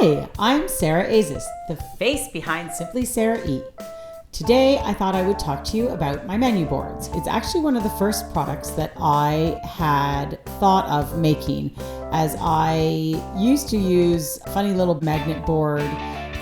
Hi, I'm Sarah Azis, the face behind Simply Sarah E. Today, I thought I would talk to you about my menu boards. It's actually one of the first products that I had thought of making, as I used to use a funny little magnet board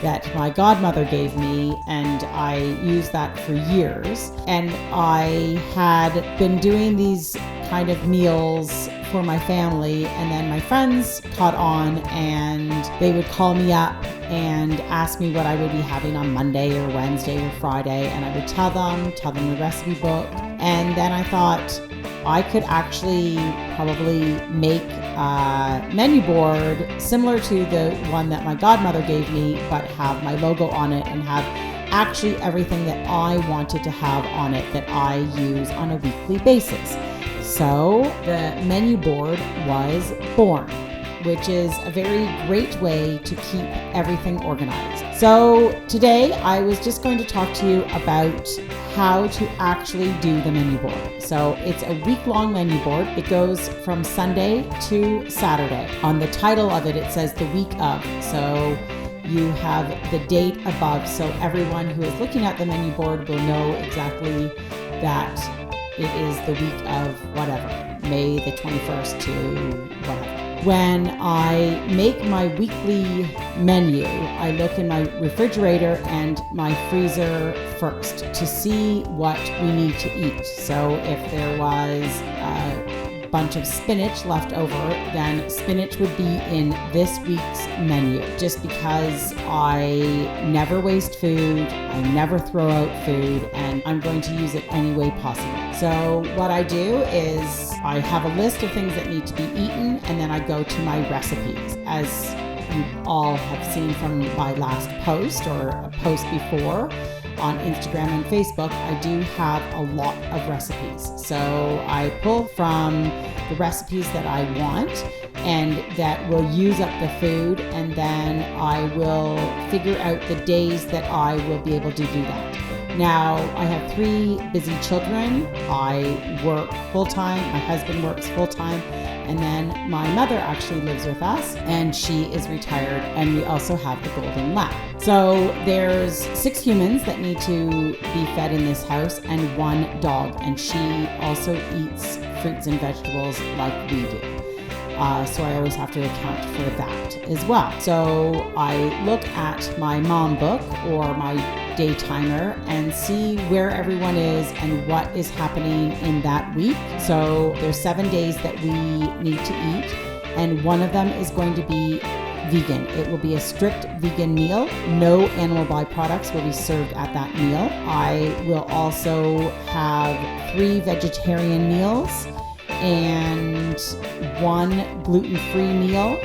that my godmother gave me, and I used that for years. And I had been doing these kind of meals for my family, and then my friends caught on and they would call me up and ask me what I would be having on Monday or Wednesday or Friday, and I would tell them the recipe book. And then I thought I could actually probably make a menu board similar to the one that my godmother gave me, but have my logo on it and have actually everything that I wanted to have on it that I use on a weekly basis. So the menu board was born, which is a very great way to keep everything organized. So today I was just going to talk to you about how to actually do the menu board. So it's a week-long menu board. It goes from Sunday to Saturday. On the title of it, it says the week of. So you have the date above. So everyone who is looking at the menu board will know exactly that it is the week of whatever, May the 21st to whatever. When I make my weekly menu, I look in my refrigerator and my freezer first to see what we need to eat. So if there was a bunch of spinach left over, then spinach would be in this week's menu, just because I never waste food, I never throw out food, and I'm going to use it any way possible. So what I do is I have a list of things that need to be eaten, and then I go to my recipes. As you all have seen from my last post or a post before on Instagram and Facebook, I do have a lot of recipes. So I pull from the recipes that I want and that will use up the food, and then I will figure out the days that I will be able to do that. Now, I have 3 busy children. I work full-time, my husband works full-time, and then my mother actually lives with us, and she is retired, and we also have a golden lab. So there's 6 humans that need to be fed in this house and 1 dog, and she also eats fruits and vegetables like we do. So I always have to account for that as well. So I look at my mom book or my day timer and see where everyone is and what is happening in that week. So there's 7 days that we need to eat, and one of them is going to be vegan. It will be a strict vegan meal. No animal byproducts will be served at that meal. I will also have 3 vegetarian meals and 1 gluten-free meal,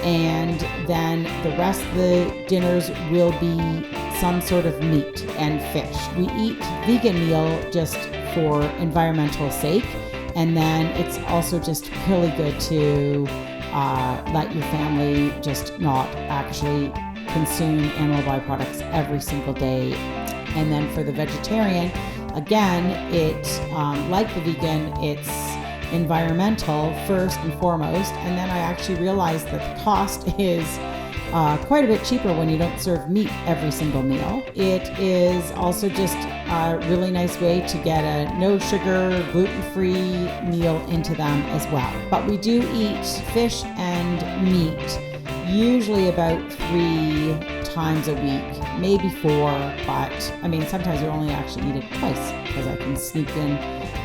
and then the rest of the dinners will be some sort of meat and fish. We eat vegan meal just for environmental sake, and then it's also just really good to let your family just not actually consume animal byproducts every single day. And then for the vegetarian, again, it like the vegan, it's environmental first and foremost, and then I actually realized that the cost is quite a bit cheaper when you don't serve meat every single meal. It is also just a really nice way to get a no sugar, gluten-free meal into them as well. But we do eat fish and meat usually about 3 times a week, maybe 4, but I mean sometimes we only actually eat it twice because I can sneak in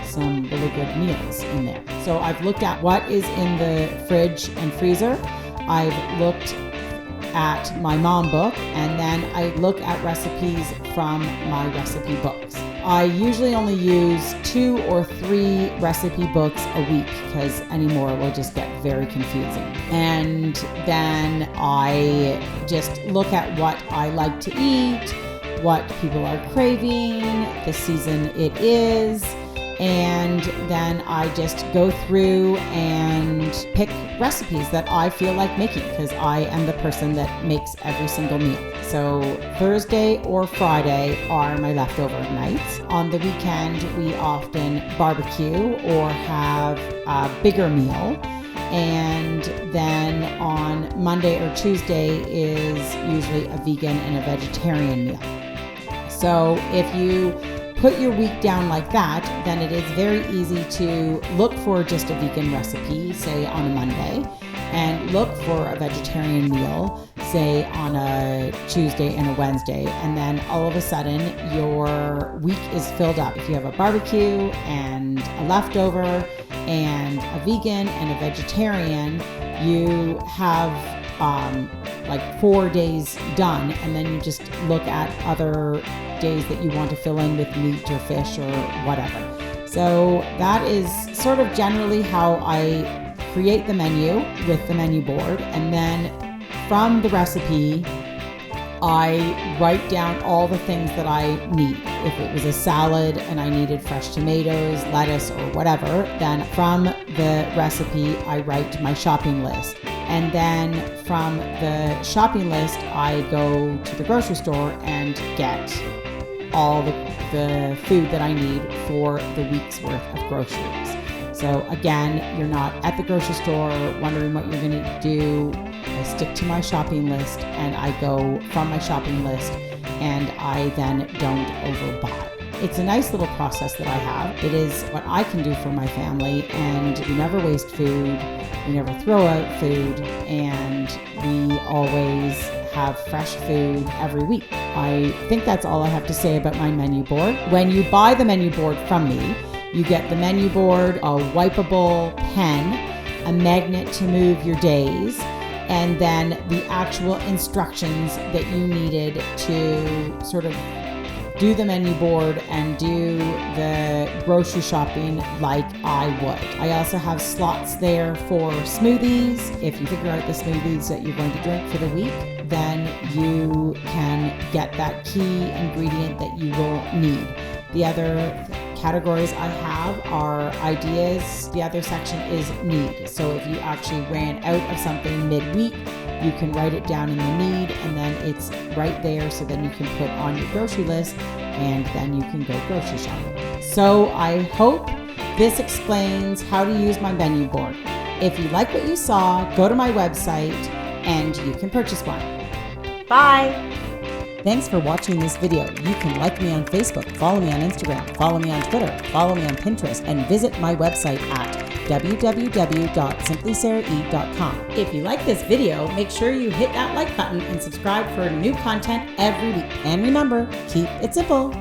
some really good meals in there. So I've looked at what is in the fridge and freezer. I've looked at my mom book, and then I look at recipes from my recipe books. I usually only use 2 or 3 recipe books a week because anymore will just get very confusing. And then I just look at what I like to eat, what people are craving, the season it is, and then I just go through and pick recipes that I feel like making because I am the person that makes every single meal. So Thursday or Friday are my leftover nights. On the weekend, we often barbecue or have a bigger meal. And then on Monday or Tuesday is usually a vegan and a vegetarian meal. So if you put your week down like that, then it is very easy to look for just a vegan recipe, say on a Monday, and look for a vegetarian meal, say on a Tuesday and a Wednesday, and then all of a sudden your week is filled up. If you have a barbecue and a leftover and a vegan and a vegetarian, you have like 4 days done, and then you just look at other days that you want to fill in with meat or fish or whatever. So that is sort of generally how I create the menu with the menu board, and then from the recipe I write down all the things that I need. If it was a salad and I needed fresh tomatoes, lettuce, or whatever, then from the recipe I write my shopping list. And then from the shopping list I go to the grocery store and get all the food that I need for the week's worth of groceries. So again, you're not at the grocery store wondering what you're going to do. I stick to my shopping list and I go from my shopping list, and I then don't overbuy. It's a nice little process that I have. It is what I can do for my family, and we never waste food, we never throw out food, and we always have fresh food every week. I think that's all I have to say about my menu board. When you buy the menu board from me, you get the menu board, a wipeable pen, a magnet to move your days, and then the actual instructions that you needed to sort of do the menu board and do the grocery shopping like I would. I also have slots there for smoothies. If you figure out the smoothies that you're going to drink for the week, then you can get that key ingredient that you will need. The other categories I have are ideas. The other section is need. So if you actually ran out of something midweek, you can write it down in the need, and then it's right there, so then you can put on your grocery list, and then you can go grocery shopping. So I hope this explains how to use my menu board. If you like what you saw, go to my website and you can purchase one. Bye! Thanks for watching this video. You can like me on Facebook, follow me on Instagram, follow me on Twitter, follow me on Pinterest, and visit my website at www.simplysarahe.com. If you like this video, make sure you hit that like button and subscribe for new content every week. And remember, keep it simple.